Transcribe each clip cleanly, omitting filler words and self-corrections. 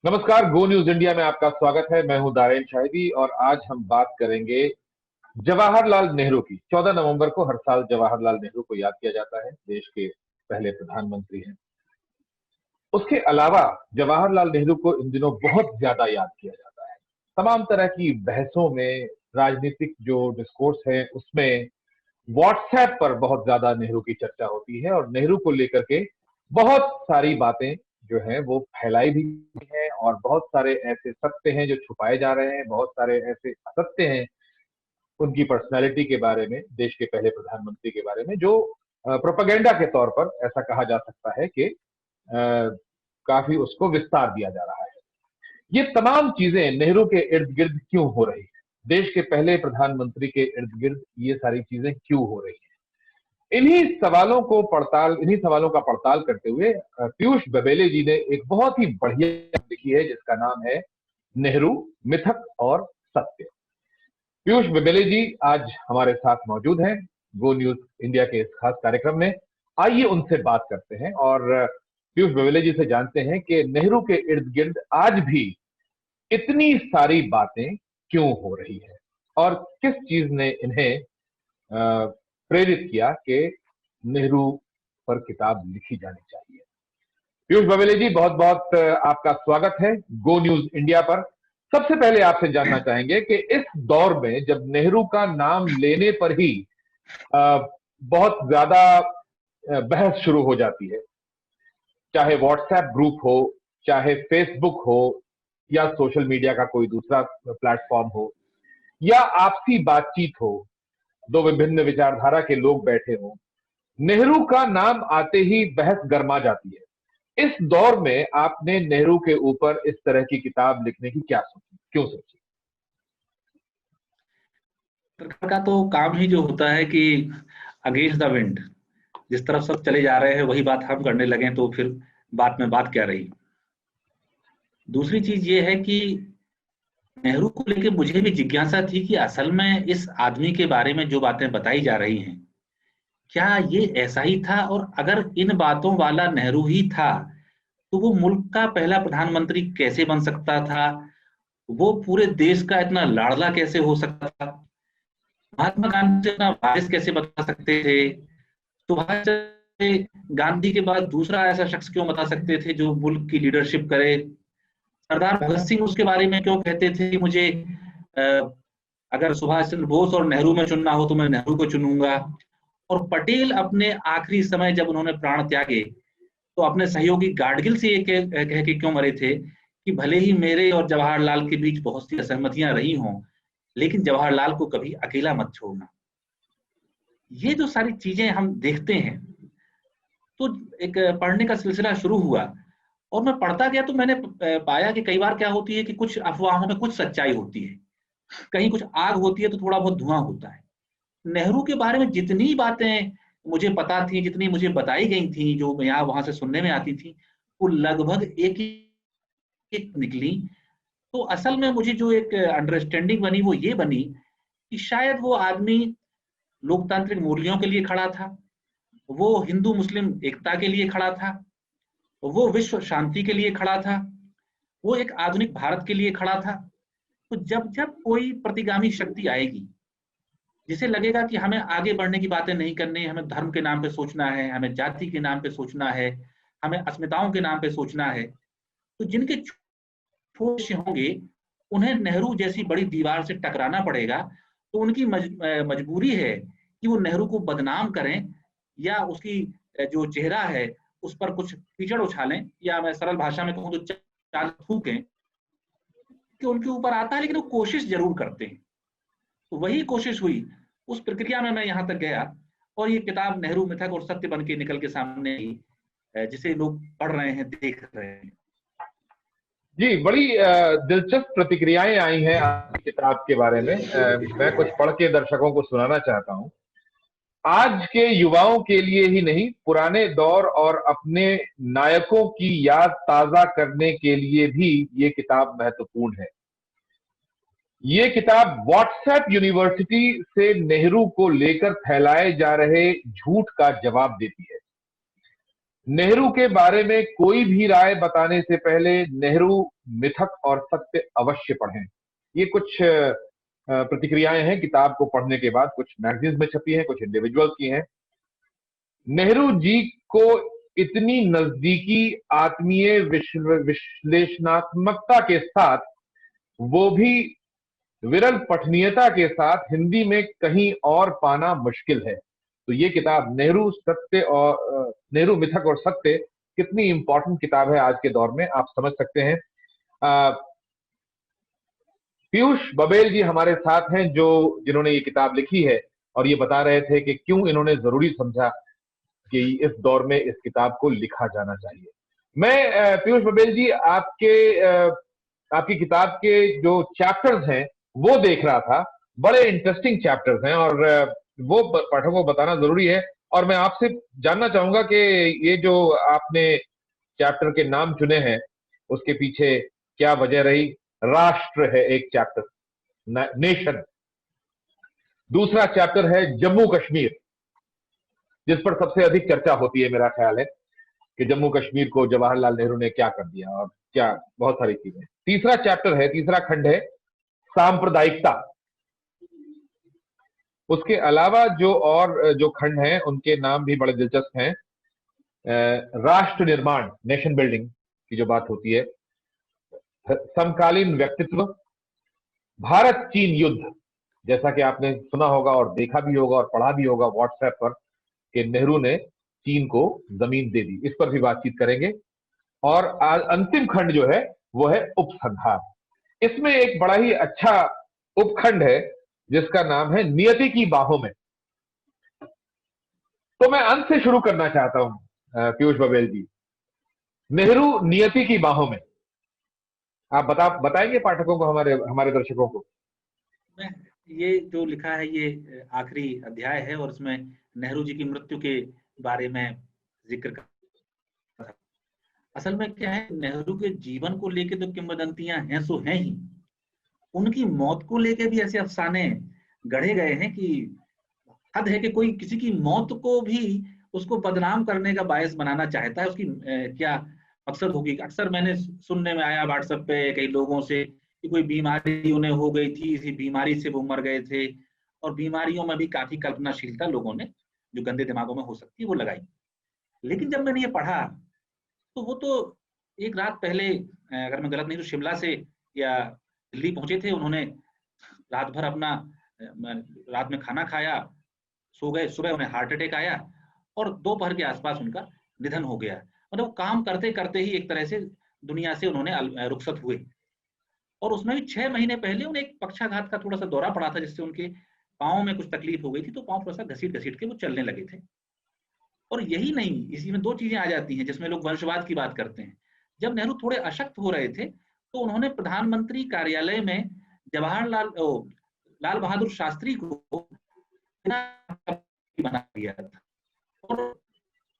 नमस्कार। गो news India में आपका स्वागत है। मैं हूं दारेन शाहिदी और आज हम बात करेंगे जवाहरलाल नेहरू की। 14 नवंबर को हर साल जवाहरलाल नेहरू को याद किया जाता है, देश के पहले प्रधानमंत्री हैं। उसके अलावा जवाहरलाल नेहरू को इन दिनों बहुत ज्यादा याद किया जाता है। तमाम तरह की बहसों में, राजनीतिक जो डिस्कोर्स है उसमें, व्हाट्सएप पर बहुत ज्यादा नेहरू की चर्चा होती है और नेहरू को लेकर के बहुत सारी बातें जो है वो फैलाई भी है और बहुत सारे ऐसे सत्य हैं जो छुपाए जा रहे हैं, बहुत सारे ऐसे असत्य हैं उनकी पर्सनैलिटी के बारे में, देश के पहले प्रधानमंत्री के बारे में, जो प्रोपेगेंडा के तौर पर ऐसा कहा जा सकता है कि काफी उसको विस्तार दिया जा रहा है। ये तमाम चीजें नेहरू के इर्द गिर्द क्यों हो रही है, देश के पहले प्रधानमंत्री के इर्द गिर्द ये सारी चीजें क्यों हो रही है, इन्हीं सवालों का पड़ताल करते हुए पीयूष बबेले जी ने एक बहुत ही बढ़िया लिखी है जिसका नाम है नेहरू, मिथक और सत्य। पीयूष बबेले जी आज हमारे साथ मौजूद हैं गो न्यूज इंडिया के इस खास कार्यक्रम में। आइए उनसे बात करते हैं और पीयूष बबेले जी से जानते हैं कि नेहरू के इर्द गिर्द आज भी इतनी सारी बातें क्यों हो रही है और किस चीज ने इन्हें प्रेरित किया कि नेहरू पर किताब लिखी जानी चाहिए। पीयूष बबेले जी, बहुत बहुत आपका स्वागत है गो न्यूज इंडिया पर। सबसे पहले आपसे जानना चाहेंगे कि इस दौर में जब नेहरू का नाम लेने पर ही बहुत ज्यादा बहस शुरू हो जाती है, चाहे व्हाट्सएप ग्रुप हो, चाहे फेसबुक हो, या सोशल मीडिया का कोई दूसरा प्लेटफॉर्म हो, या आपसी बातचीत हो, दो विभिन्न विचारधारा के लोग बैठे हों, नेहरू का नाम आते ही बहस गर्मा जाती है। इस दौर में आपने नेहरू के ऊपर इस तरह की किताब लिखने की क्या सोची, क्यों सोची? पत्रकार का तो काम ही जो होता है कि अगेंस्ट द विंड, जिस तरफ सब चले जा रहे हैं वही बात हम करने लगे तो फिर बात में बात क्या रही। दूसरी चीज ये है कि नेहरू को लेकर मुझे भी जिज्ञासा थी कि असल में इस आदमी के बारे में जो बातें बताई जा रही हैं क्या ये ऐसा ही था, और अगर इन बातों वाला नेहरू ही था तो वो मुल्क का पहला प्रधानमंत्री कैसे बन सकता था, वो पूरे देश का इतना लाडला कैसे हो सकता था, महात्मा गांधी अपना वारिस कैसे बता सकते थे, सुभाष चंद्र गांधी के बाद दूसरा ऐसा शख्स क्यों बता सकते थे जो मुल्क की लीडरशिप करे, सरदार भगत सिंह उसके बारे में क्यों कहते थे कि मुझे अगर सुभाष चंद्र बोस और नेहरू में चुनना हो तो मैं नेहरू को चुनूंगा, और पटेल अपने आखिरी समय जब उन्होंने प्राण त्यागे तो अपने सहयोगी गाडगिल से ये कह के क्यों मरे थे कि भले ही मेरे और जवाहरलाल के बीच बहुत सी असहमतियां रही हों लेकिन जवाहरलाल को कभी अकेला मत छोड़ना। ये जो सारी चीजें हम देखते हैं तो एक पढ़ने का सिलसिला शुरू हुआ और मैं पढ़ता गया तो मैंने पाया कि कई बार क्या होती है कि कुछ अफवाहों में कुछ सच्चाई होती है, कहीं कुछ आग होती है तो थोड़ा बहुत धुआं होता है। नेहरू के बारे में जितनी बातें मुझे पता थी, जितनी मुझे बताई गई थी, जो यहाँ वहां से सुनने में आती थी, वो लगभग एक ही निकली। तो असल में मुझे जो एक अंडरस्टैंडिंग बनी वो ये बनी कि शायद वो आदमी लोकतांत्रिक मूल्यों के लिए खड़ा था, वो हिंदू मुस्लिम एकता के लिए खड़ा था, वो विश्व शांति के लिए खड़ा था, वो एक आधुनिक भारत के लिए खड़ा था। तो जब जब कोई प्रतिगामी शक्ति आएगी जिसे लगेगा कि हमें आगे बढ़ने की बातें नहीं करनी है, हमें धर्म के नाम पे सोचना है, हमें जाति के नाम पे सोचना है, हमें अस्मिताओं के नाम पे सोचना है, तो जिनके ठोस होंगे उन्हें नेहरू जैसी बड़ी दीवार से टकराना पड़ेगा। तो उनकी मजबूरी है कि वो नेहरू को बदनाम करें या उसकी जो चेहरा है उस पर कुछ कीचड़ उछालें, या मैं सरल भाषा में कहूँ तो चाल थूकें कि उनके ऊपर आता है, लेकिन वो कोशिश जरूर करते हैं। तो वही कोशिश हुई, उस प्रक्रिया में मैं यहाँ तक गया और ये किताब नेहरू मिथक और सत्य बन के निकल के सामने आई, जिसे लोग पढ़ रहे हैं, देख रहे हैं। जी, बड़ी दिलचस्प प्रतिक्रियाएं आई हैं आपकी किताब के बारे में। मैं कुछ पढ़ के दर्शकों को सुनाना चाहता हूं। आज के युवाओं के लिए ही नहीं, पुराने दौर और अपने नायकों की याद ताजा करने के लिए भी ये किताब महत्वपूर्ण है। ये किताब व्हाट्सएप यूनिवर्सिटी से नेहरू को लेकर फैलाए जा रहे झूठ का जवाब देती है। नेहरू के बारे में कोई भी राय बताने से पहले नेहरू मिथक और सत्य अवश्य पढ़ें। ये कुछ प्रतिक्रियाएं हैं किताब को पढ़ने के बाद, कुछ मैगजीन्स में छपी हैं, कुछ इंडिविजुअल्स की हैं। नेहरू जी को इतनी नजदीकी आत्मीय विश्लेषणात्मकता के साथ, वो भी विरल पठनीयता के साथ, हिंदी में कहीं और पाना मुश्किल है। तो ये किताब नेहरू मिथक और सत्य कितनी इंपॉर्टेंट किताब है आज के दौर में, आप समझ सकते हैं। पीयूष बबेल जी हमारे साथ हैं, जिन्होंने ये किताब लिखी है, और ये बता रहे थे कि क्यों इन्होंने जरूरी समझा कि इस दौर में इस किताब को लिखा जाना चाहिए। मैं पीयूष बबेल जी, आपकी किताब के जो चैप्टर्स हैं वो देख रहा था, बड़े इंटरेस्टिंग चैप्टर्स हैं, और वो पाठकों को बताना जरूरी है। और मैं आपसे जानना चाहूंगा कि ये जो आपने चैप्टर के नाम चुने हैं, उसके पीछे क्या वजह रही। राष्ट्र है एक चैप्टर, नेशन। दूसरा चैप्टर है जम्मू कश्मीर, जिस पर सबसे अधिक चर्चा होती है, मेरा ख्याल है कि जम्मू कश्मीर को जवाहरलाल नेहरू ने क्या कर दिया और क्या, बहुत सारी चीजें। तीसरा खंड है सांप्रदायिकता। उसके अलावा जो खंड हैं उनके नाम भी बड़े दिलचस्प हैं। राष्ट्र निर्माण, नेशन बिल्डिंग की जो बात होती है, समकालीन व्यक्तित्व, भारत चीन युद्ध, जैसा कि आपने सुना होगा और देखा भी होगा और पढ़ा भी होगा व्हाट्सएप पर कि नेहरू ने चीन को जमीन दे दी, इस पर भी बातचीत करेंगे। और अंतिम खंड जो है वो है उपसंहार। इसमें एक बड़ा ही अच्छा उपखंड है जिसका नाम है नियति की बाहों में। तो मैं अंत से शुरू करना चाहता हूं पीयूष बबेल जी। नेहरू नियति की बाहों में, आप बताएंगे पाठकों को, हमारे दर्शकों को। मैं ये जो लिखा है ये आखिरी अध्याय है और इसमें नेहरू जी की मृत्यु के बारे में जिक्र कर। असल में क्या है, नेहरू के जीवन को लेके तो किंवदंतियां हैं सो हैं ही, उनकी मौत को लेके भी ऐसे अफसाने गढ़े गए हैं कि हद है कि कोई किसी की मौत को भी उसको बदनाम करने का बायस बनाना चाहता है। उसकी क्या मकसद होगी। अक्सर मैंने सुनने में आया व्हाट्सएप पे कई लोगों से कि कोई बीमारी उन्हें हो गई थी, इसी बीमारी से वो मर गए थे, और बीमारियों में भी काफी कल्पनाशीलता लोगों ने, जो गंदे दिमागों में हो सकती है, वो लगाई। लेकिन जब मैंने ये पढ़ा तो वो तो एक रात पहले, अगर मैं गलत नहीं तो शिमला से या दिल्ली पहुंचे थे, उन्होंने रात भर अपना रात में खाना खाया, सो गए, सुबह उन्हें हार्ट अटैक आया और दोपहर के आसपास उनका निधन हो गया। मतलब वो काम करते करते ही एक तरह से दुनिया से उन्होंने रुखसत हुए। और उसमें भी 6 महीने पहले उन्हें एक पक्षाघात का थोड़ा सा दौरा पड़ा था, जिससे उनके पाँव में कुछ तकलीफ हो गई थी, तो पाँव थोड़ा सा घसीट घसीट के वो चलने लगे थे। और यही नहीं, इसी में 2 चीजें आ जाती हैं जिसमें लोग वंशवाद की बात करते हैं। जब नेहरू थोड़े अशक्त हो रहे थे तो उन्होंने प्रधानमंत्री कार्यालय में लाल बहादुर शास्त्री को बना दिया था। और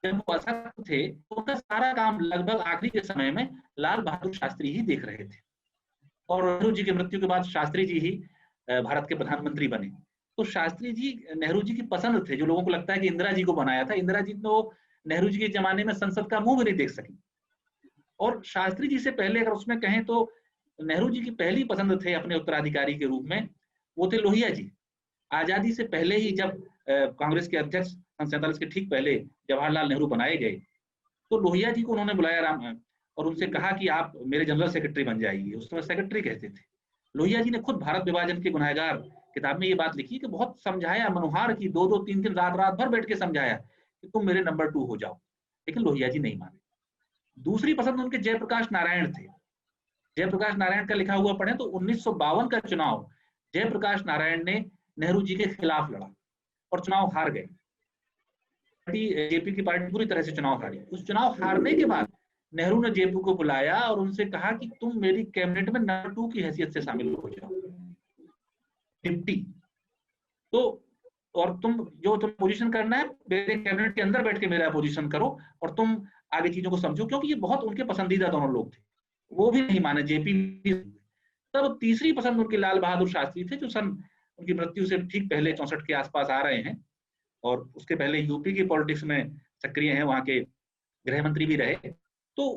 जब वो अशक्त थे तो उनका सारा काम लगभग आखिरी के समय में लाल बहादुर शास्त्री ही देख रहे थे। और नेहरू जी की मृत्यु के बाद शास्त्री जी ही भारत के प्रधानमंत्री बने। तो शास्त्री जी नेहरू जी की पसंद थे। जो लोगों को लगता है कि इंदिरा जी को बनाया था, इंदिरा जी तो नेहरू जी के जमाने में संसद का मुंह भी नहीं देख सकी। और शास्त्री जी से पहले अगर उसमें कहें तो नेहरू जी की पहली पसंद थे अपने उत्तराधिकारी के रूप में, वो थे लोहिया जी। आजादी से पहले ही जब कांग्रेस के अध्यक्ष सन 47 के ठीक पहले जवाहरलाल नेहरू बनाए गए, तो लोहिया जी को उन्होंने बुलाया और उनसे कहा कि आप मेरे जनरल सेक्रेटरी बन जाइए। उस समय सेक्रेटरी कहते थे। लोहिया जी ने खुद भारत विभाजन के गुनहगार किताब में ये बात लिखी कि बहुत समझाया, मनोहार की 2-2 3-3 रात भर बैठ के समझाया कि तुम मेरे नंबर 2 हो जाओ, लेकिन लोहिया जी नहीं माने। दूसरी पसंद उनके जयप्रकाश नारायण थे। जयप्रकाश नारायण का लिखा हुआ पढ़े तो 1952 का चुनाव जयप्रकाश नारायण ने नेहरू जी के खिलाफ लड़ा और चुनाव हार गए। जेपी की पार्टी पूरी तरह से चुनाव हारी। उस चुनाव हारने के बाद नेहरू ने जेपी को बुलाया और उनसे कहा कि तुम मेरी कैबिनेट में नंबर 2 की हैसियत से शामिल हो जाओ, डिप्टी। तो और तुम पोजीशन करना है मेरे कैबिनेट के अंदर बैठ के मेरा पोजीशन करो और तुम आगे चीजों को समझो, क्योंकि ये बहुत उनके पसंदीदा दोनों लोग थे। वो भी नहीं माने, जेपी। तब तीसरी पसंद उनके लाल बहादुर शास्त्री थे, जो सन उनकी मृत्यु से ठीक पहले 64 के आसपास आ रहे हैं और उसके पहले यूपी की पॉलिटिक्स में सक्रिय हैं, वहां के गृह मंत्री भी रहे। तो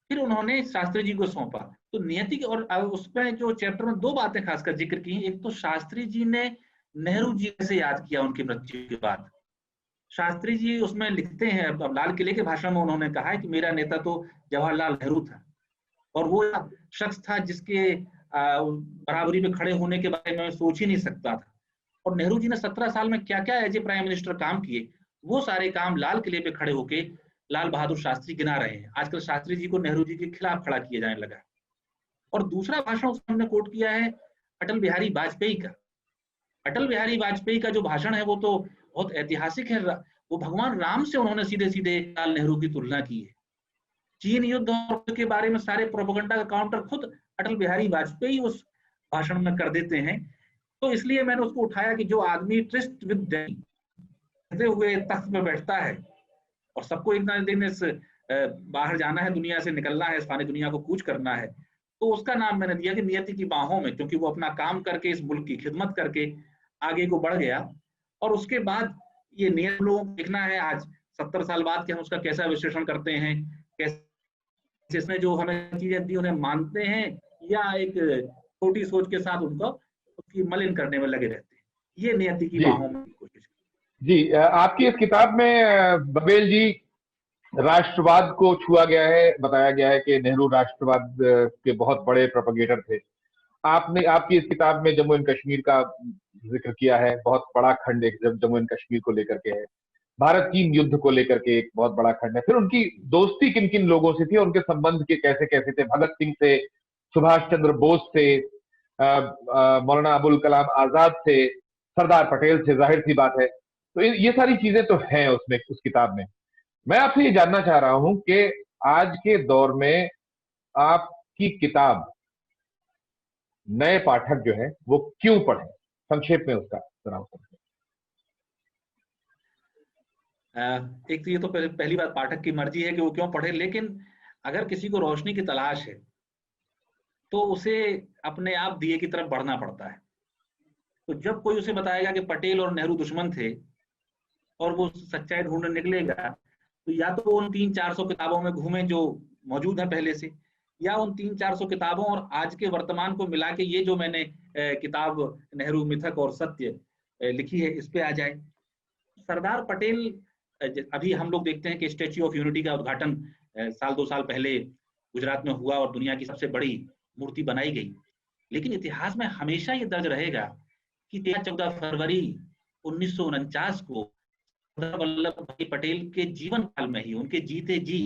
फिर उन्होंने शास्त्री जी को सौंपा। तो नियति और उसमें जो चैप्टर में 2 बातें खासकर जिक्र की। एक तो शास्त्री जी ने नेहरू जी से याद किया उनकी मृत्यु के बाद। शास्त्री जी उसमें लिखते हैं, अब लाल किले के भाषण में उन्होंने कहा है कि मेरा नेता तो जवाहरलाल नेहरू था, और वो शख्स था जिसके बराबरी में खड़े होने के बारे में मैं सोच ही नहीं सकता था। और नेहरू जी ने 17 साल में क्या क्या एज ए प्राइम मिनिस्टर काम किए, वो सारे काम लाल किले पे खड़े होके लाल बहादुर शास्त्री गिना रहे हैं। आजकल शास्त्री जी को नेहरू जी के खिलाफ खड़ा किया जाने लगा। और दूसरा भाषण उसमें हमने कोट किया है अटल बिहारी वाजपेयी का। अटल बिहारी वाजपेयी का जो भाषण है वो तो बहुत ऐतिहासिक है। वो भगवान राम से उन्होंने सीधे सीधे लाल नेहरू की तुलना की है। चीन युद्ध के बारे में सारे प्रोपेगेंडा का काउंटर खुद अटल बिहारी वाजपेयी उस भाषण में कर देते हैं। तो इसलिए मैंने उसको उठाया कि जो आदमी ट्रिस्ट विद कहते हुए तख्त में बैठता है, और सबको एक ना दिन इस बाहर जाना है, दुनिया से निकलना है, इस फानी दुनिया को कूच करना है, तो उसका नाम मैंने दिया कि नियति की बाहों में, क्योंकि वो अपना काम करके इस मुल्क की खिदमत करके आगे को बढ़ गया। और उसके बाद ये नियत लोगों को देखना है आज 70 साल बाद कि हम उसका कैसा विश्लेषण करते हैं, कैसे इसने जो हमें चीजें दी उन्हें मानते हैं, या एक छोटी सोच के साथ उनको उसकी मलिन करने में लगे रहते हैं। ये नियति की बाहों में कोशिश। जी, आपकी इस किताब में बबेल जी राष्ट्रवाद को छुआ गया है, बताया गया है कि नेहरू राष्ट्रवाद के बहुत बड़े प्रोपेगेटर थे। आपने आपकी इस किताब में जम्मू एंड कश्मीर का जिक्र किया है, बहुत बड़ा खंड एक जम्मू एंड कश्मीर को लेकर के है। भारत चीन युद्ध को लेकर के एक बहुत बड़ा खंड है। फिर उनकी दोस्ती किन किन लोगों से थी, उनके संबंध के कैसे कैसे थे, भगत सिंह से, सुभाष चंद्र बोस से, मौलाना अबुल कलाम आजाद से, सरदार पटेल से, जाहिर सी बात है। तो ये सारी चीजें तो हैं उसमें, उस किताब में। मैं आपसे ये जानना चाह रहा हूं कि आज के दौर में आपकी किताब नए पाठक जो है वो क्यों पढ़े, संक्षेप में उसका जरा एक तो ये तो पहली बात पाठक की मर्जी है कि वो क्यों पढ़े, लेकिन अगर किसी को रोशनी की तलाश है तो उसे अपने आप दिए की तरफ बढ़ना पड़ता है। तो जब कोई उसे बताएगा कि पटेल और नेहरू दुश्मन थे और वो सच्चाई ढूंढने निकलेगा, तो या तो उन 300-400 किताबों में घूमे जो मौजूद है पहले से, या उन 300-400 किताबों और आज के वर्तमान को मिला के ये जो मैंने किताब नेहरू मिथक और सत्य लिखी है, इस पे आ जाए। सरदार पटेल, अभी हम लोग देखते हैं कि स्टैच्यू ऑफ यूनिटी का उद्घाटन साल 2 साल पहले गुजरात में हुआ और दुनिया की सबसे बड़ी मूर्ति बनाई गई। लेकिन इतिहास में हमेशा ये दर्ज रहेगा कि 13-14 फरवरी 1949 को सरदार वल्लभ भाई पटेल के जीवन काल में ही, उनके जीते जी,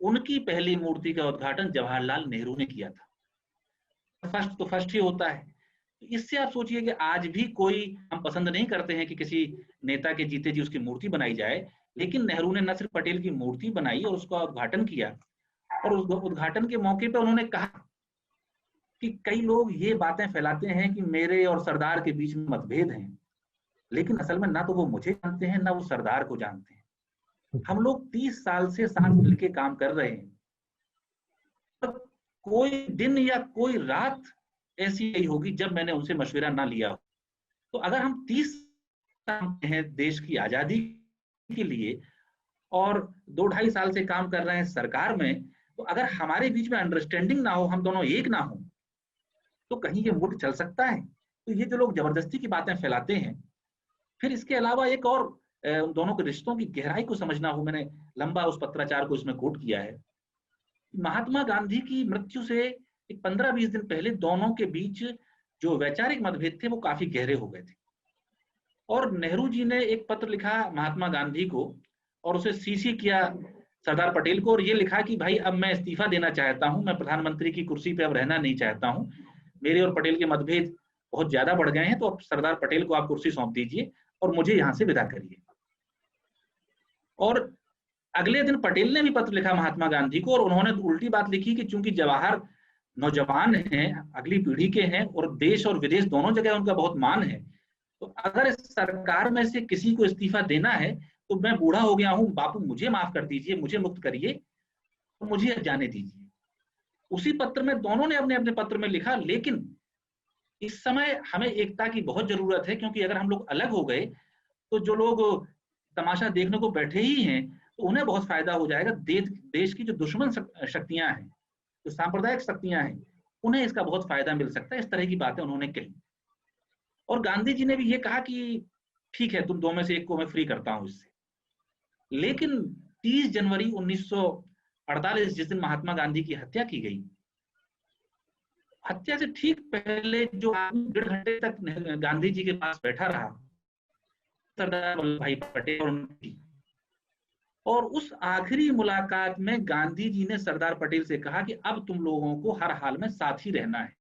उनकी पहली मूर्ति का उद्घाटन जवाहरलाल नेहरू ने किया था। फर्स्ट तो फर्स्ट ही होता है। इससे आप सोचिए कि आज भी कोई, हम पसंद नहीं करते हैं कि किसी नेता के जीते जी उसकी मूर्ति बनाई जाए, लेकिन नेहरू ने न सिर्फ पटेल की मूर्ति बनाई और उसका उद्घाटन किया, और उस उद्घाटन के मौके पर उन्होंने कहा कि कई लोग ये बातें फैलाते हैं कि मेरे और सरदार के बीच में मतभेद हैं, लेकिन असल में ना तो वो मुझे जानते हैं ना वो सरदार को जानते हैं। हम लोग 30 साल से साथ मिलकर काम कर रहे हैं, तो कोई दिन या कोई रात ऐसी नहीं होगी जब मैंने उनसे मशवरा ना लिया हो। तो अगर हम 30 साल हैं देश की आजादी के लिए और 2-2.5 साल से काम कर रहे हैं सरकार में, तो अगर हमारे बीच में अंडरस्टैंडिंग ना हो, हम दोनों एक ना हो, तो कहीं ये मुल्क चल सकता है। तो ये जो लोग जबरदस्ती की बातें फैलाते हैं, फिर इसके अलावा एक और उन दोनों के रिश्तों की गहराई को समझना हो। मैंने लंबा उस पत्राचार को इसमें कोट किया है। महात्मा गांधी की मृत्यु से 15-20 दिन पहले दोनों के बीच जो वैचारिक मतभेद थे वो काफी गहरे हो गए थे, और नेहरू जी ने एक पत्र लिखा महात्मा गांधी को और उसे सीसी किया सरदार पटेल को, और ये लिखा कि भाई अब मैं इस्तीफा देना चाहता हूं, मैं प्रधानमंत्री की कुर्सी पे अब रहना नहीं चाहता हूं, मेरे और पटेल के मतभेद बहुत ज्यादा बढ़ गए हैं, तो अब सरदार पटेल को आप कुर्सी सौंप दीजिए और मुझे यहां से विदा करिए। और अगले दिन पटेल ने भी पत्र लिखा महात्मा गांधी को, और उन्होंने उल्टी बात लिखी कि चूंकि जवाहर नौजवान हैं, अगली पीढ़ी के हैं, और देश और विदेश दोनों जगह उनका बहुत मान है, तो अगर इस सरकार में से किसी को इस्तीफा देना है तो मैं बूढ़ा हो गया हूं, बापू मुझे माफ कर दीजिए, मुझे मुक्त करिए, तो मुझे जाने दीजिए। उसी पत्र में दोनों ने अपने अपने पत्र में लिखा। लेकिन इस समय हमें एकता की बहुत जरूरत है, क्योंकि अगर हम लोग अलग हो गए तो जो लोग तमाशा देखने को बैठे ही हैं तो उन्हें बहुत फायदा हो जाएगा। देश की जो दुश्मन शक्तियां हैं, जो सांप्रदायिक शक्तियां हैं, उन्हें इसका बहुत फायदा मिल सकता है। इस तरह की बातें उन्होंने कही। और गांधी जी ने भी ये कहा कि ठीक है, तुम दो में से एक को मैं फ्री करता हूं इससे। लेकिन 30 जनवरी 1948, जिस दिन महात्मा गांधी की हत्या की गई, हत्या से ठीक पहले जो आदमी 1.5 घंटे तक गांधी जी के पास बैठा रहा, सरदार वल्लभ भाई पटेल और उनकी, और उस आखिरी मुलाकात में गांधी जी ने सरदार पटेल से कहा कि अब तुम लोगों को हर हाल में साथ ही रहना है।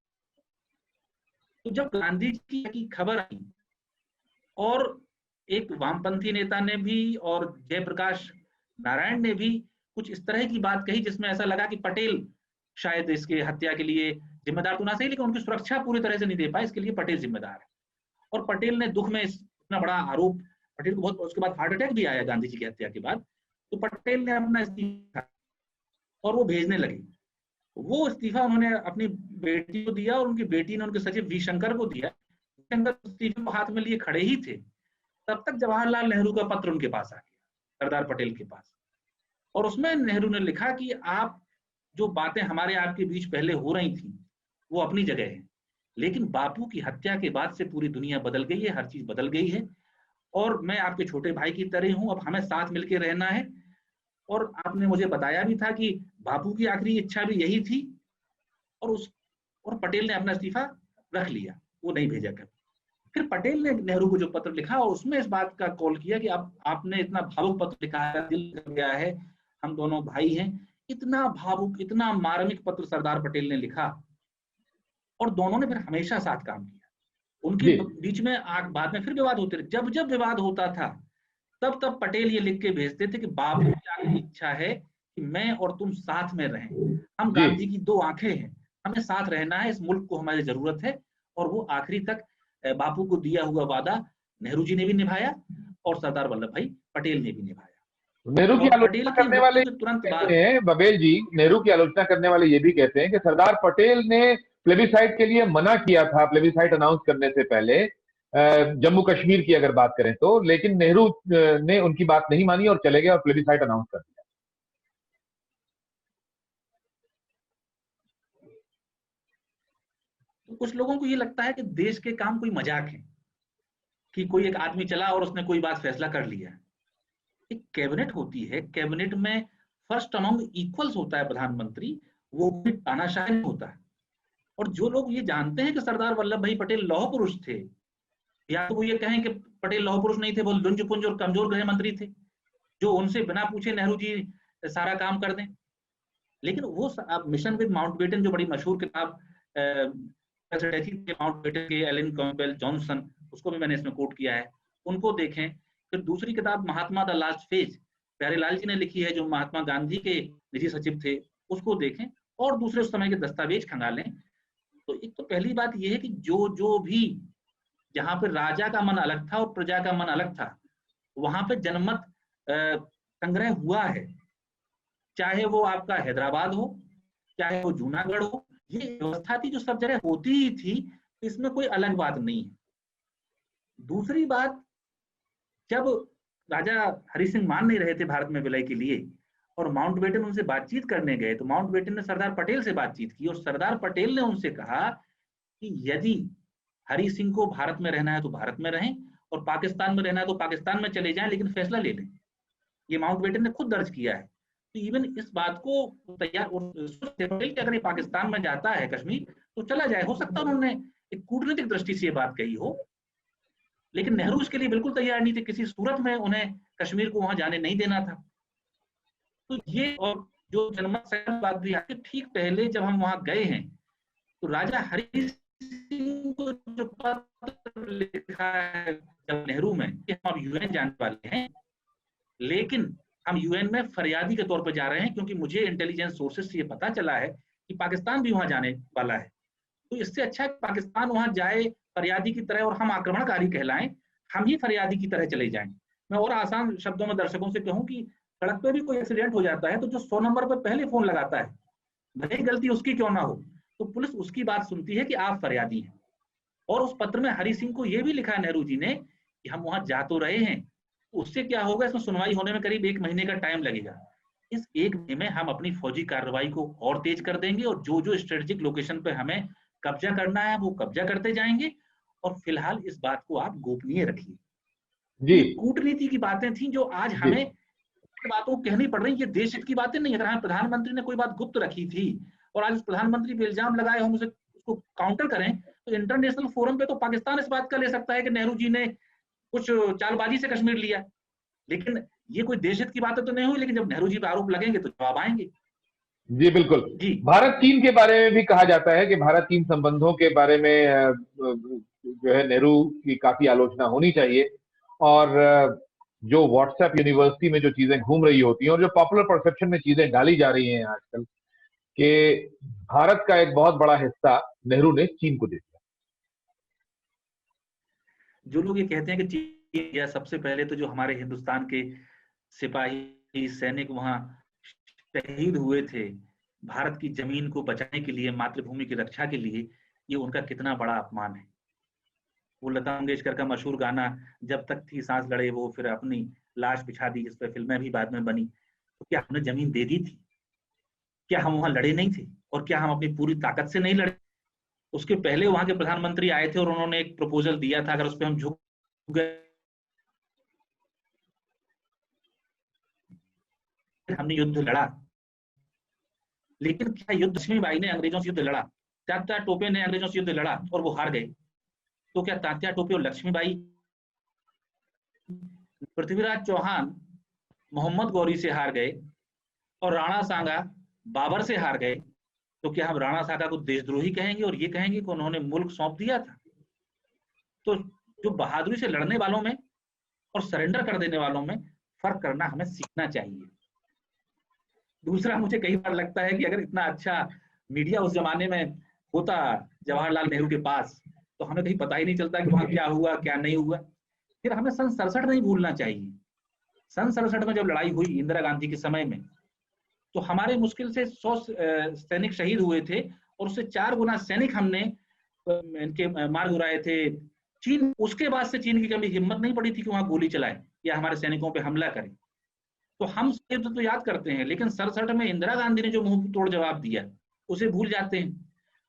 तो जब गांधी जी की खबर आई, और एक वामपंथी नेता ने भी और जयप्रकाश नारायण ने भी कुछ इस तरह की बात कही, जिसमें ऐसा लगा कि पटेल शायद इसके हत्या के लिए जिम्मेदार तो ना सही, लेकिन उनकी सुरक्षा पूरी तरह से नहीं दे पाए, इसके लिए पटेल जिम्मेदार है। और पटेल ने दुख में इतना बड़ा आरोप, पटेल को बहुत, उसके बाद हार्ट अटैक भी आया गांधी जी की हत्या के बाद, तो पटेल ने अपना इस्तीफा और वो भेजने लगे। वो इस्तीफा उन्होंने अपनी बेटी को दिया, और उनकी बेटी ने उनके सचिव वी शंकर को दिया। शंकर इस्तीफे को हाथ में लिए खड़े ही थे, तब तक जवाहरलाल नेहरू का पत्र उनके पास आ गया, सरदार पटेल के पास। और उसमें नेहरू ने लिखा कि आप जो बातें हमारे आपके बीच पहले हो रही थी वो अपनी जगह है, लेकिन बापू की हत्या के बाद से पूरी दुनिया बदल गई है, हर चीज बदल गई है, और मैं आपके छोटे भाई की तरह हूं, अब हमें साथ मिलकर रहना है। और आपने मुझे बताया भी था कि बापू की आखिरी इच्छा भी यही थी। और पटेल ने अपना इस्तीफा रख लिया, वो नहीं भेजा कर। फिर पटेल ने नेहरू को जो पत्र लिखा, और उसमें इस बात का कॉल किया कि अब आपने इतना भावुक पत्र लिखा है, दिल कर गया है, हम दोनों भाई हैं। इतना भावुक, इतना मार्मिक पत्र सरदार पटेल ने लिखा, और दोनों ने फिर हमेशा साथ काम किया। उनके बीच में बाद में फिर विवाद होते रहे। जब जब विवाद होता था, तब तब पटेल ये लिख के भेजते थे कि बापू की आखिरी इच्छा है कि मैं और तुम साथ में रहें, हम गांधी की दो आंखें हैं, हमें साथ रहना है, इस मुल्क को हमारी जरूरत है। और वो आखिरी तक बापू को दिया हुआ वादा नेहरू जी ने भी निभाया, और सरदार वल्लभ भाई पटेल ने भी निभाया। नेहरू की आलोचना करने वाले तुरंत कहते हैं, बबेल जी, नेहरू की आलोचना करने वाले ये भी कहते हैं कि सरदार पटेल ने प्लेबिसाइट के लिए मना किया था, प्लेबिसाइट अनाउंस करने से पहले, जम्मू कश्मीर की अगर बात करें तो, लेकिन नेहरू ने उनकी बात नहीं मानी और चले गए और प्लेबिसाइट अनाउंस कर दिया। तो कुछ लोगों को ये लगता है कि देश के काम कोई मजाक है, कि कोई एक आदमी चला और उसने कोई बात फैसला कर लिया। एक कैबिनेट होती है, कैबिनेट में फर्स्ट अमंग इक्वल्स होता है प्रधानमंत्री, वो भी तानाशाह नहीं होता है। और जो लोग ये जानते हैं कि सरदार वल्लभ भाई पटेल लौह पुरुष थे, या तो वो ये कहें कि पटेल लौह पुरुष नहीं थे, वो लुंज पुंज और कमजोर गृह मंत्री थे, जो उनसे बिना पूछे नेहरू जी सारा काम कर दें। लेकिन वो मिशन विद माउंटबेटन, जो बड़ी मशहूर किताब माउंटबेटन के एलन कैम्पबेल जॉनसन, उसको भी मैंने इसमें कोट किया है, उनको देखें। फिर दूसरी किताब महात्मा द लास्ट फेज, प्यारेलाल जी ने लिखी है, जो महात्मा गांधी के निजी सचिव थे, उसको देखें, और दूसरे उस समय के दस्तावेज खंगालें। तो एक तो पहली बात यह है कि जो भी, जहां पर राजा का मन अलग था और प्रजा का मन अलग था, वहां पे जनमत संग्रह हुआ है। चाहे वो आपका हैदराबाद हो, चाहे वो जूनागढ़ हो, ये व्यवस्था थी जो सब जगह होती ही थी, इसमें कोई अलग बात नहीं है। दूसरी बात, जब राजा हरि सिंह मान नहीं रहे थे भारत में विलय के लिए, और माउंटबेटन उनसे बातचीत करने गए, तो माउंटबेटन ने सरदार पटेल से बातचीत की, और सरदार पटेल ने उनसे कहा कि यदि हरि सिंह को भारत में रहना है तो भारत में रहें, और पाकिस्तान में रहना है तो पाकिस्तान में चले जाएं, लेकिन फैसला ले लें। ये माउंटबेटन ने खुद दर्ज किया है। तो इवन इस बात को तैयार, पटेल अगर ये पाकिस्तान में जाता है कश्मीर, तो चला जाए। हो सकता है उन्होंने एक कूटनीतिक दृष्टि से ये बात कही हो, लेकिन नेहरू इसके लिए बिल्कुल तैयार नहीं थे। किसी सूरत में उन्हें कश्मीर को वहां जाने नहीं देना था। तो ये, और जो जनमत बात भी आती, ठीक पहले जब हम वहां गए हैं, तो राजा हरि सिंह को जो पत्र लिखा है जब नेहरू में कि हम यूएन जाने वाले हैं, लेकिन हम यूएन में फरियादी के तौर पर जा रहे हैं, क्योंकि मुझे इंटेलिजेंस सोर्सेस से ये पता चला है कि पाकिस्तान भी वहां जाने वाला है। तो इससे अच्छा है कि पाकिस्तान वहां जाए फरियादी की तरह, और हम आक्रमणकारी कहलाएं, हम ही फरियादी की तरह चले जाएं। मैं और आसान शब्दों में दर्शकों से कहूं कि सड़क पे भी कोई एक्सीडेंट हो जाता है, तो जो 100 नंबर पर पहले फोन लगाता है, भले ही गलती उसकी क्यों ना हो, तो पुलिस उसकी बात सुनती है कि आप फरियादी हैं। और उस पत्र में हरि सिंह को यह भी लिखा है नेहरू जी ने कि हम वहां जा तो रहे हैं, उससे क्या होगा, इसमें सुनवाई होने में करीब 1 महीने का टाइम लगेगा। इस 1 महीने में हम अपनी फौजी कार्रवाई को और तेज कर देंगे और जो जो स्ट्रेटेजिक लोकेशन पे हमें कब्जा करना है वो कब्जा करते जाएंगे। और फिलहाल इस बात को आप गोपनीय रखिए। जी ये कूटनीति की बातें थी जो आज जी हमें बातों को कहनी पड़ रही। ये देश हित की बातें नहीं। अगर हमें प्रधानमंत्री ने कोई बात गुप्त रखी थी और आज उस प्रधानमंत्री पे इल्जाम लगाए, हम उसे उसको काउंटर करें, तो इंटरनेशनल फोरम पे तो पाकिस्तान इस बात का ले सकता है कि नेहरू जी ने कुछ चालबाजी से कश्मीर लिया। लेकिन ये कोई देश हित की बातें तो नहीं हुई। लेकिन जब नेहरू जी पे आरोप लगेंगे तो जवाब आएंगे। जी बिल्कुल। जी भारत चीन के बारे में भी कहा जाता है कि भारत चीन संबंधों के बारे में जो है नेहरू की काफी आलोचना होनी चाहिए। और जो व्हाट्सएप यूनिवर्सिटी में जो चीजें घूम रही होती हैं और जो पॉपुलर परसेप्शन में चीजें डाली जा रही हैं आजकल, कि भारत का एक बहुत बड़ा हिस्सा नेहरू ने चीन को दे दिया। जो लोग ये कहते हैं कि चीन या, सबसे पहले तो जो हमारे हिंदुस्तान के सिपाही सैनिक वहां शहीद हुए थे भारत की जमीन को बचाने के लिए, मातृभूमि की रक्षा के लिए, ये उनका कितना बड़ा अपमान है। वो लता मंगेशकर का मशहूर गाना जब तक थी सांस लड़े वो, फिर अपनी लाश बिछा दी, जिस पर फिल्में भी बाद में बनी। तो क्या हमने जमीन दे दी थी? क्या हम वहां लड़े नहीं थे? और क्या हम अपनी पूरी ताकत से नहीं लड़े? उसके पहले वहां के प्रधानमंत्री आए थे और उन्होंने एक प्रपोजल दिया था, अगर उस पर हम झुक गए, हमने युद्ध लड़ा। लेकिन क्या युद्ध लक्ष्मीबाई ने अंग्रेजों से युद्ध लड़ा? तात्या टोपे ने अंग्रेजों से युद्ध लड़ा और वो हार गए। तो क्या तात्या टोपे और लक्ष्मीबाई, पृथ्वीराज चौहान मोहम्मद गौरी से हार गए और राणा सांगा बाबर से हार गए, तो क्या हम राणा सांगा को देशद्रोही कहेंगे और ये कहेंगे कि उन्होंने मुल्क सौंप दिया था? तो जो बहादुरी से लड़ने वालों में और सरेंडर कर देने वालों में फर्क करना हमें सीखना चाहिए। दूसरा, मुझे कई बार लगता है कि अगर इतना अच्छा मीडिया उस जमाने में होता जवाहरलाल नेहरू के पास, तो हमें कहीं पता ही नहीं चलता कि वहां क्या हुआ क्या नहीं हुआ। फिर हमें सन 67 नहीं भूलना चाहिए। सन 67 में जब लड़ाई हुई इंदिरा गांधी के समय में, तो हमारे मुश्किल से 100 सैनिक शहीद हुए थे और उससे 4 गुना सैनिक हमने इनके मार गिराए थे। चीन, उसके बाद से चीन की कभी हिम्मत नहीं पड़ी थी कि वहां गोली चलाए या हमारे सैनिकों पे हमला करे। तो हम तो याद करते हैं, लेकिन 67 में इंदिरा गांधी ने जो मुंह तोड़ जवाब दिया उसे भूल जाते हैं।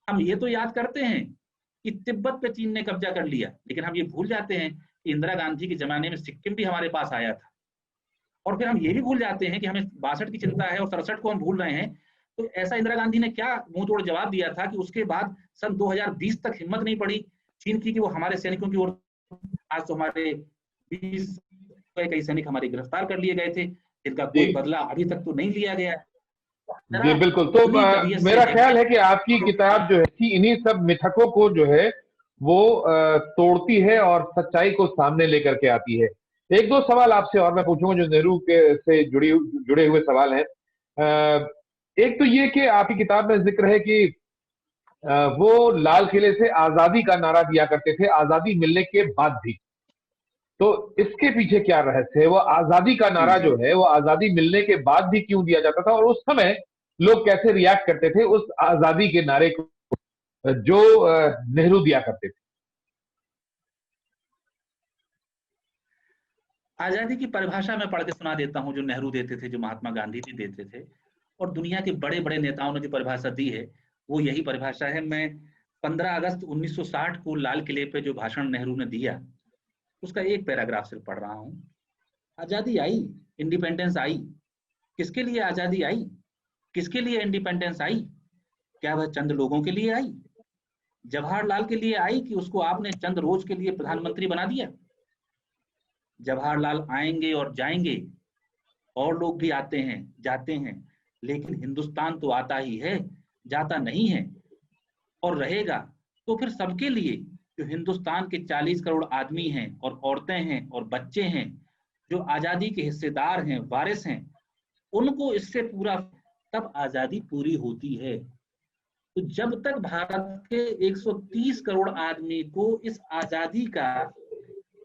हम ये तो याद करते हैं कि तिब्बत पे चीन ने कब्जा कर लिया, लेकिन हम ये भूल जाते हैं कि इंदिरा गांधी के जमाने में सिक्किम भी हमारे पास आया था। और फिर हम ये भी भूल जाते हैं कि हमें 62 की चिंता है और 67 को हम भूल रहे हैं। तो ऐसा इंदिरा गांधी ने क्या मुंह तोड़ जवाब दिया था कि उसके बाद सन 2020 तक हिम्मत नहीं पड़ी चीन की कि वो हमारे सैनिकों की ओर। आज तो हमारे 20 कई सैनिक हमारे गिरफ्तार कर लिए गए थे, जिनका जी कोई बदला अभी तक तो नहीं लिया गया। जी बिल्कुल। तो अपनी तबीयत से मेरा है ख्याल है कि आपकी तो किताब जो है कि इन्हीं सब मिथकों को जो है वो तोड़ती है और सच्चाई को सामने लेकर के आती है। एक दो सवाल आपसे और मैं पूछूंगा जो नेहरू के से जुड़े हुए सवाल हैं। एक तो ये कि आपकी किताब में जिक्र है कि वो लाल किले से आजादी का नारा दिया करते थे, आजादी मिलने के बाद भी। तो इसके पीछे क्या रहस्य है? वो आजादी का नारा जो है वो आजादी मिलने के बाद भी क्यों दिया जाता था और उस समय लोग कैसे रिएक्ट करते थे उस आजादी के नारे को जो नेहरू दिया करते थे? आजादी की परिभाषा मैं पढ़ के सुना देता हूँ, जो नेहरू देते थे, जो महात्मा गांधी जी देते थे और दुनिया के बड़े बड़े नेताओं ने जो परिभाषा दी है वो यही परिभाषा है। मैं 15 अगस्त 1960 को लाल किले पे जो भाषण नेहरू ने दिया उसका एक पैराग्राफ सिर्फ पढ़ रहा हूँ। आजादी आई, इंडिपेंडेंस आई, किसके लिए आजादी आई, किसके लिए इंडिपेंडेंस आई? क्या वह चंद लोगों के लिए आई? जवाहरलाल के लिए आई कि उसको आपने चंद रोज के लिए प्रधानमंत्री बना दिया? जवाहरलाल आएंगे और जाएंगे, और लोग भी आते हैं जाते हैं, लेकिन हिंदुस्तान तो आता ही है, जाता नहीं है और रहेगा। तो फिर सबके लिए, जो हिंदुस्तान के 40 करोड़ आदमी हैं और औरतें हैं और बच्चे हैं, जो आजादी के हिस्सेदार हैं, वारिस हैं, उनको इससे पूरा, तब आजादी पूरी होती है। तो जब तक भारत के 130 करोड़ आदमी को इस आजादी का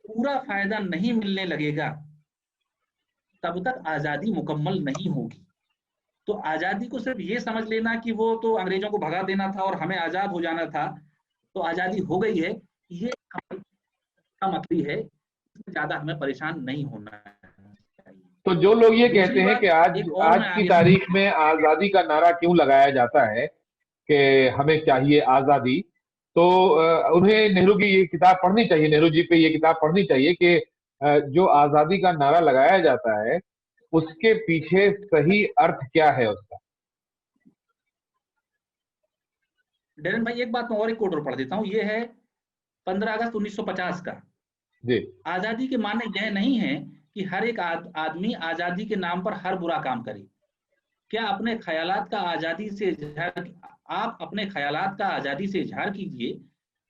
पूरा फायदा नहीं मिलने लगेगा, तब तक आजादी मुकम्मल नहीं होगी। तो आजादी को सिर्फ ये समझ लेना कि वो तो अंग्रेजों को भगा देना था और हमें आजाद हो जाना था, तो आजादी हो गई है, ये मतलब है इसमें ज्यादा हमें परेशान नहीं होना चाहिए। तो जो लोग ये दूसरी कहते हैं कि बात एक और आज मैं की आगे तारीख में आजादी का नारा क्यों लगाया जाता है कि हमें चाहिए आजादी, तो उन्हें नेहरू की ये किताब पढ़नी चाहिए, नेहरू जी पे ये किताब पढ़नी चाहिए कि जो आजादी का नारा लगाया जाता है उसके पीछे सही अर्थ क्या है उसका। डेरन भाई एक बात मैं और एक कोड पढ़ देता हूँ, ये है 15 अगस्त 1950 का। जी। आजादी के माने यह नहीं है कि हर एक आदमी आजादी के नाम पर हर बुरा काम करे। क्या अपने ख्यालात का आजादी से आप अपने ख्यालात का आजादी से इजहार कीजिए,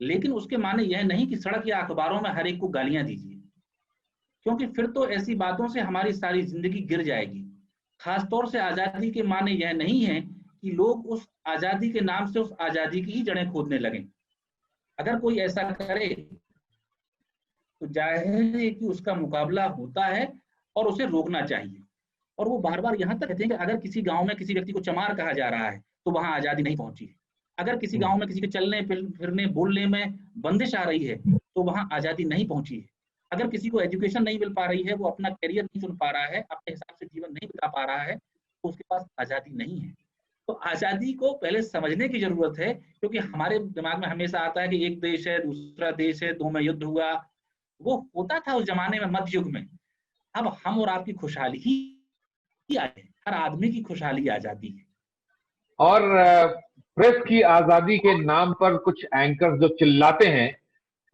लेकिन उसके माने यह नहीं कि सड़क या अखबारों में हर एक को गालियां दीजिए, क्योंकि फिर तो ऐसी बातों से हमारी सारी जिंदगी गिर जाएगी। खासतौर से आजादी के माने यह नहीं है कि लोग उस आजादी के नाम से उस आजादी की ही जड़ें खोदने लगें। अगर कोई ऐसा करे तो जाहिर है कि उसका मुकाबला होता है और उसे रोकना चाहिए। और वो बार बार यहाँ तक कहते हैं कि अगर किसी गांव में किसी व्यक्ति को चमार कहा जा रहा है तो वहां आजादी नहीं पहुंची है। अगर किसी गांव में किसी के चलने फिरने बोलने में बंदिश आ रही है तो वहां आजादी नहीं पहुंची है। अगर किसी को एजुकेशन नहीं मिल पा रही है, वो अपना करियर नहीं चुन पा रहा है, अपने हिसाब से जीवन नहीं बिता पा रहा है, तो उसके पास आजादी नहीं है। तो आजादी को पहले समझने की जरूरत है, क्योंकि हमारे दिमाग में हमेशा आता है कि एक देश है, दूसरा देश है, दो में युद्ध हुआ। वो होता था उस जमाने में, मध्य युग में। अब हम और आपकी खुशहाली ही आए, हर आदमी की खुशहाली आजादी है। और प्रेस की आजादी के नाम पर कुछ एंकर्स जो चिल्लाते हैं,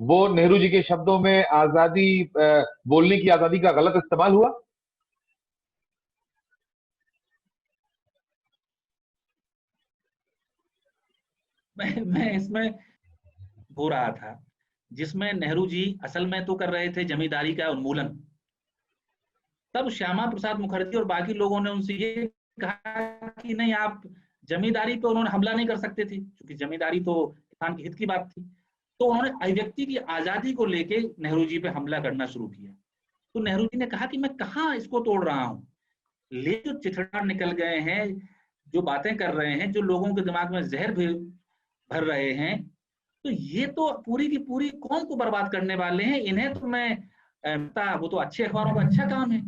वो नेहरू जी के शब्दों में आजादी, बोलने की आजादी का गलत इस्तेमाल हुआ। मैं इसमें हो रहा था जिसमें नेहरू जी असल में तो कर रहे थे जमींदारी का उन्मूलन। तब श्यामा प्रसाद मुखर्जी और बाकी लोगों ने उनसे ये कहा कि नहीं, आप जमींदारी पे उन्होंने हमला नहीं कर सकते थे, क्योंकि जमींदारी तो किसान के हित की बात थी। तो उन्होंने अभिव्यक्ति की आजादी को लेके नेहरू जी पे हमला करना शुरू किया। तो नेहरू जी ने कहा कि मैं कहाँ इसको तोड़ रहा हूँ, ले जो चिथड़ा निकल गए हैं, जो बातें कर रहे हैं, जो लोगों के दिमाग में जहर भर रहे हैं, तो ये तो पूरी की पूरी कौम को बर्बाद करने वाले हैं। इन्हें तो मैं वो तो अच्छे अखबारों का अच्छा काम है।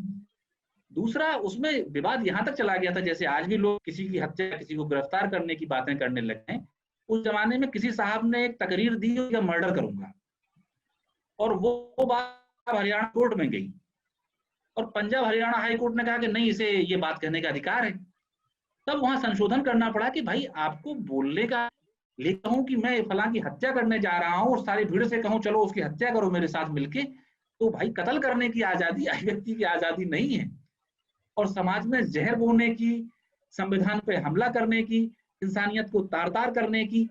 दूसरा, उसमें विवाद यहां तक चला गया था, जैसे आज भी लोग किसी की हत्या, किसी को गिरफ्तार करने की बातें करने लगे हैं। उस जमाने में किसी साहब ने एक तकरीर दी कि मर्डर करूंगा, और वो बात हरियाणा कोर्ट में गई, और पंजाब हरियाणा हाई कोर्ट ने कहा कि नहीं, इसे ये बात कहने का अधिकार है। तब वहां संशोधन करना पड़ा कि भाई आपको बोलने का, ले कहूं कि मैं फलां की हत्या करने जा रहा हूं और सारी भीड़ से कहूं चलो उसकी हत्या करो मेरे साथ मिलके, तो भाई कत्ल करने की आजादी अभिव्यक्ति की आजादी नहीं है। और समाज में जहर बोने की, संविधान पे हमला करने की, इंसानियत को तार तार करने की,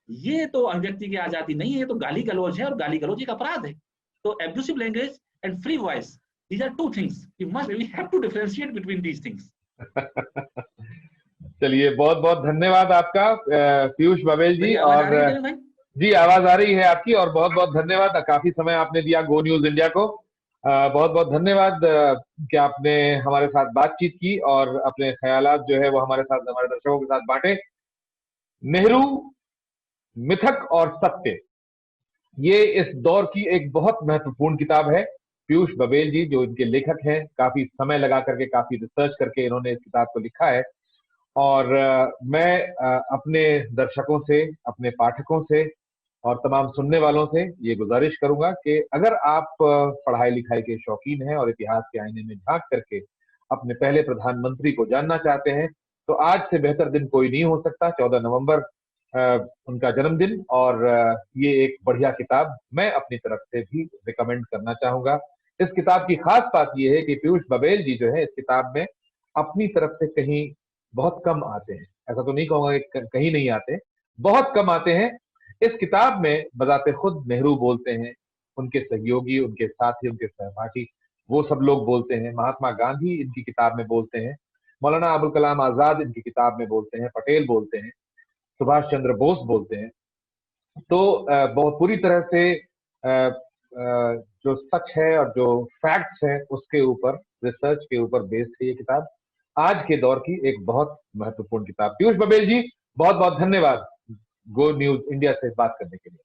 ये तो अभिव्यक्ति की आजादी नहीं है, तो गाली गलौज है, और गाली गलौज एक अपराध है। तो abusive language and free voice, these are two things, we have to differentiate between these things. चलिए, बहुत बहुत धन्यवाद आपका पीयूष बबेल जी। आवाज और आ रही है भाई? जी, आवाज आ रही है आपकी, और बहुत बहुत धन्यवाद, काफी समय आपने दिया गो न्यूज इंडिया को। बहुत बहुत धन्यवाद कि आपने हमारे साथ बातचीत की और अपने ख्यालात जो है वो हमारे साथ, हमारे दर्शकों के साथ बांटे। नेहरू, मिथक और सत्य, ये इस दौर की एक बहुत महत्वपूर्ण किताब है। पीयूष बबेल जी जो इनके लेखक हैं, काफी समय लगा करके, काफी रिसर्च करके इन्होंने इस किताब को लिखा है। और मैं अपने दर्शकों से, अपने पाठकों से और तमाम सुनने वालों से ये गुजारिश करूंगा कि अगर आप पढ़ाई लिखाई के शौकीन हैं और इतिहास के आईने में झांक करके अपने पहले प्रधानमंत्री को जानना चाहते हैं, तो आज से बेहतर दिन कोई नहीं हो सकता। 14 नवंबर उनका जन्मदिन, और ये एक बढ़िया किताब मैं अपनी तरफ से भी रिकमेंड करना चाहूंगा। इस किताब की खास बात यह है कि पीयूष बबेल जी जो है इस किताब में अपनी तरफ से कहीं बहुत कम आते हैं। ऐसा तो नहीं कहूंगा कि कहीं नहीं आते, बहुत कम आते हैं। इस किताब में बजाते खुद नेहरू बोलते हैं, उनके सहयोगी, उनके साथी, उनके सहपाठी, वो सब लोग बोलते हैं। महात्मा गांधी इनकी किताब में बोलते हैं, मौलाना अबुल कलाम आजाद इनकी किताब में बोलते हैं, पटेल बोलते हैं, सुभाष चंद्र बोस बोलते हैं। तो बहुत पूरी तरह से जो सच है और जो फैक्ट्स है उसके ऊपर, रिसर्च के ऊपर बेस्ड है ये किताब। आज के दौर की एक बहुत महत्वपूर्ण किताब। पीयूष बबेल जी, बहुत बहुत धन्यवाद गो न्यूज इंडिया से बात करने के लिए।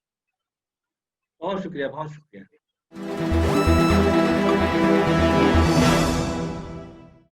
बहुत शुक्रिया, बहुत शुक्रिया। हैं।